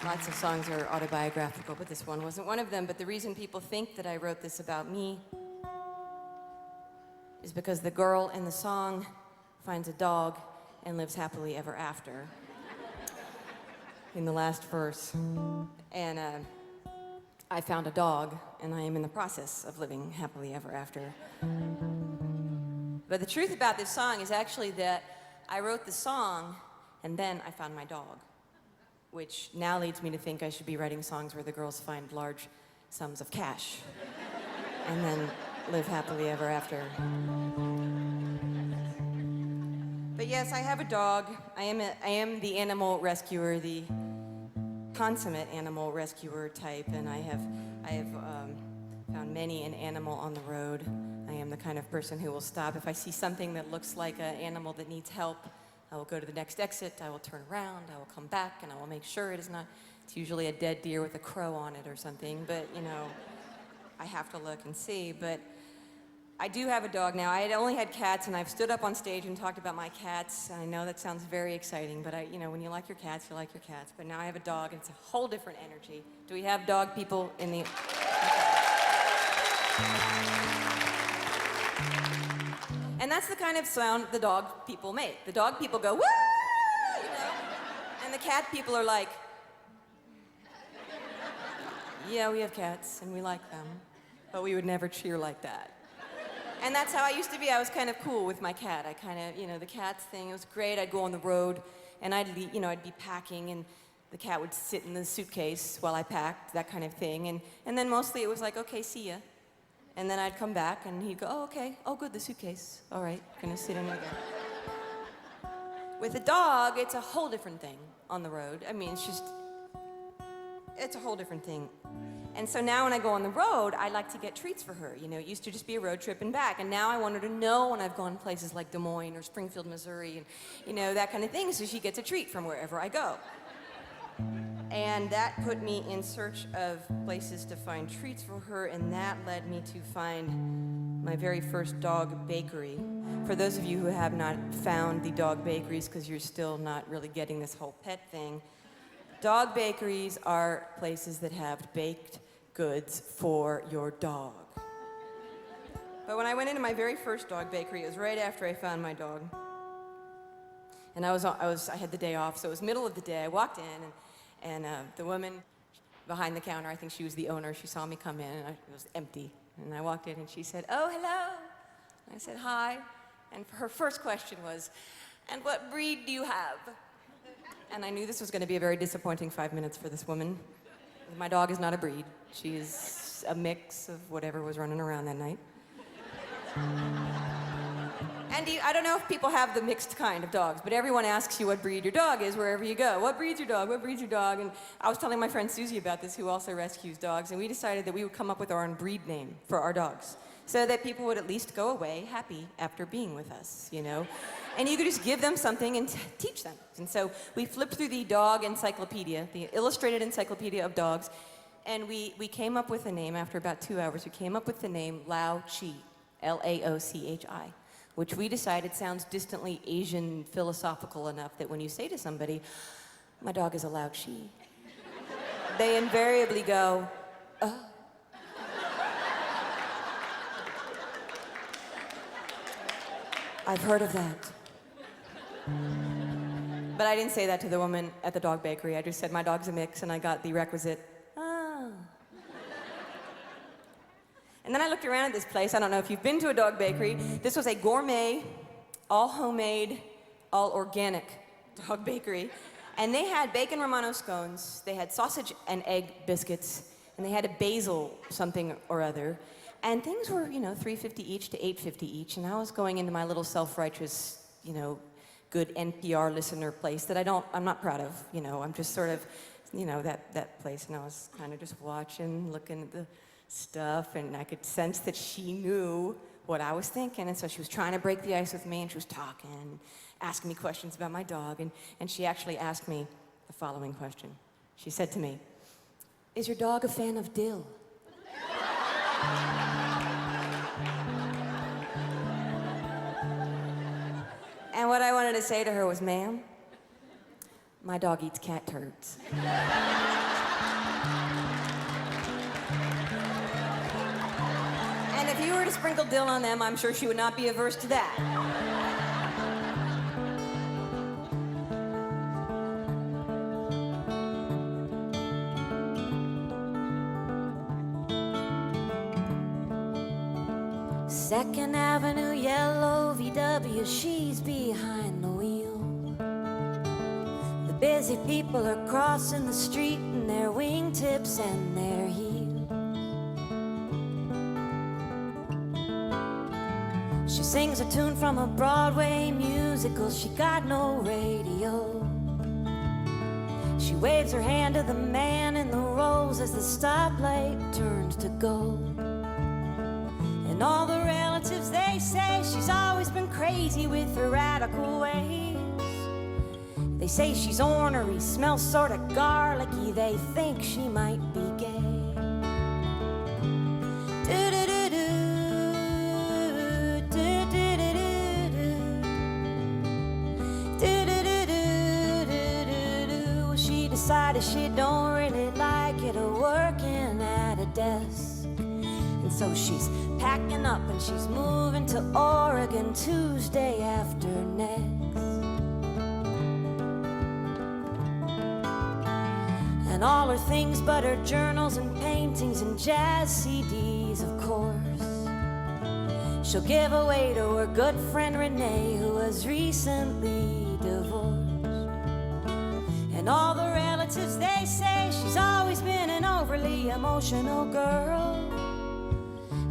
Lots of songs are autobiographical, but this one wasn't one of them. But the reason people think that I wrote this about me is because the girl in the song finds a dog and lives happily ever after in the last verse. And I found a dog, and I am in the process of living happily ever after. But the truth about this song is actually that I wrote the song, and then I found my dog, which now leads me to think I should be writing songs where the girls find large sums of cash and then live happily ever after. But yes, I have a dog. I am the animal rescuer, the consummate animal rescuer type, and I have found many an animal on the road. I am the kind of person who will stop if I see something that looks like an animal that needs help. I will go to the next exit, I will turn around, I will come back, and I will make sure it is not, it's usually a dead deer with a crow on it or something, but you know, I have to look and see. But I do have a dog now. I had only had cats, and I've stood up on stage and talked about my cats, and I know that sounds very exciting, but you know, when you like your cats, you like your cats. But now I have a dog, and it's a whole different energy. Do we have dog people in the... And that's the kind of sound the dog people make. The dog people go, woo, you know? And the cat people are like, yeah, we have cats, and we like them, but we would never cheer like that. And that's how I used to be. I was kind of cool with my cat. I kind of, you know, the cats thing, it was great. I'd go on the road, and I'd be packing, and the cat would sit in the suitcase while I packed, that kind of thing. And then mostly it was like, okay, see ya. And then I'd come back, and he'd go, oh, okay. Oh, good, the suitcase. All right, gonna sit in it again. With a dog, it's a whole different thing on the road. I mean, it's a whole different thing. And so now when I go on the road, I like to get treats for her. You know, it used to just be a road trip and back, and now I want her to know when I've gone places like Des Moines or Springfield, Missouri, and, you know, that kind of thing, so she gets a treat from wherever I go. And that put me in search of places to find treats for her, and that led me to find my very first dog bakery. For those of you who have not found the dog bakeries because you're still not really getting this whole pet thing, dog bakeries are places that have baked goods for your dog. But when I went into my very first dog bakery, it was right after I found my dog. And I had the day off, so it was middle of the day. I walked in, and the woman behind the counter, I think she was the owner, she saw me come in, and it was empty. And I walked in, and she said, oh, hello. And I said, hi. And her first question was, and what breed do you have? And I knew this was going to be a very disappointing 5 minutes for this woman. My dog is not a breed. She is a mix of whatever was running around that night. And I don't know if people have the mixed kind of dogs, but everyone asks you what breed your dog is wherever you go. What breed's your dog? What breed's your dog? And I was telling my friend Susie about this, who also rescues dogs, and we decided that we would come up with our own breed name for our dogs, so that people would at least go away happy after being with us, you know? And you could just give them something and teach them. And so we flipped through the dog encyclopedia, the illustrated encyclopedia of dogs, and we came up with a name. After about 2 hours, we came up with the name Lao-Chi, Laochi, which we decided sounds distantly Asian philosophical enough that when you say to somebody, my dog is a Lao-Chi, they invariably go, oh. I've heard of that. But I didn't say that to the woman at the dog bakery. I just said my dog's a mix, and I got the requisite, ah. And then I looked around at this place. I don't know if you've been to a dog bakery. This was a gourmet, all homemade, all organic dog bakery. And they had bacon Romano scones, they had sausage and egg biscuits, and they had a basil something or other. And things were, you know, $3.50 each to $8.50 each. And I was going into my little self-righteous, you know, good NPR listener place that I'm not proud of, you know. I'm just sort of, you know, that place. And I was kind of just watching, looking at the stuff, and I could sense that she knew what I was thinking. And so she was trying to break the ice with me, and she was talking, asking me questions about my dog. And she actually asked me the following question. She said to me, is your dog a fan of dill? And what I wanted to say to her was, ma'am, My dog eats cat turds. And if you were to sprinkle dill on them, I'm sure she would not be averse to that. Second Avenue, yellow VW, she's behind the wheel. The busy people are crossing the street in their wingtips and their heels. She sings a tune from a Broadway musical, she got no radio. She waves her hand to the man in the rose as the stoplight turns to gold. And all the relatives, they say she's always been crazy with her radical ways. They say she's ornery, smells sort of garlicky, they think she might be gay. She decided she don't really like it working at a desk. And so she's packing up and she's moving to Oregon Tuesday after next. And all her things but her journals and paintings and jazz CDs, of course, she'll give away to her good friend Renee, who was recently divorced. And all the relatives, they say she's always been an overly emotional girl.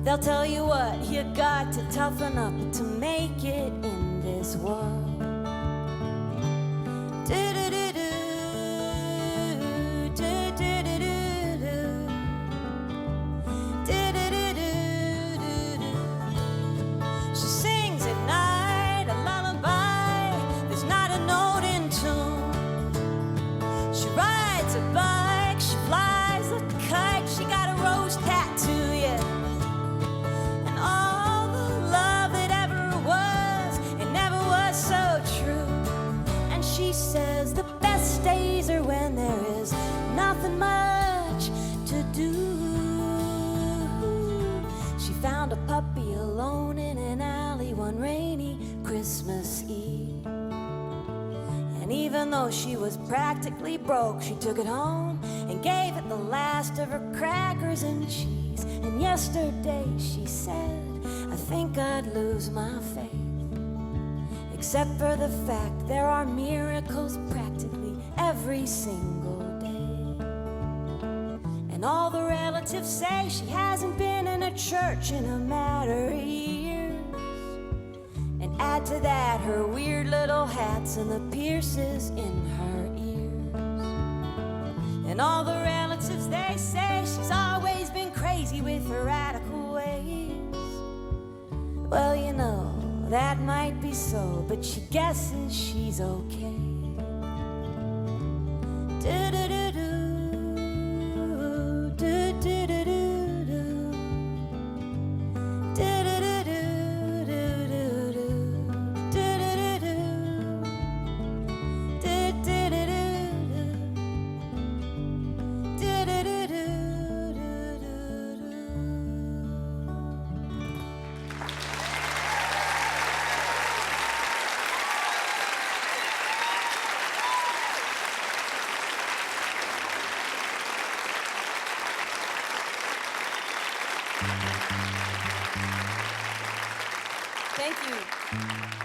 They'll tell you what, you got to toughen up to make it in this world. She sings at night a lullaby, there's not a note in tune. She rides a bike, she flies a kite, she got a rose tattoo, yeah. She says the best days are when there is nothing much to do. She found a puppy alone in an alley one rainy Christmas Eve. And even though she was practically broke, she took it home and gave it the last of her crackers and cheese. And yesterday she said, I think I'd lose my faith, except for the fact there are miracles practically every single day. And all the relatives say she hasn't been in a church in a matter of years. And add to that her weird little hats and the pierces in her ears. And all the relatives, they say she's always been crazy with her radical ways. Well, you know, that might be so, but she guesses she's okay. Thank you.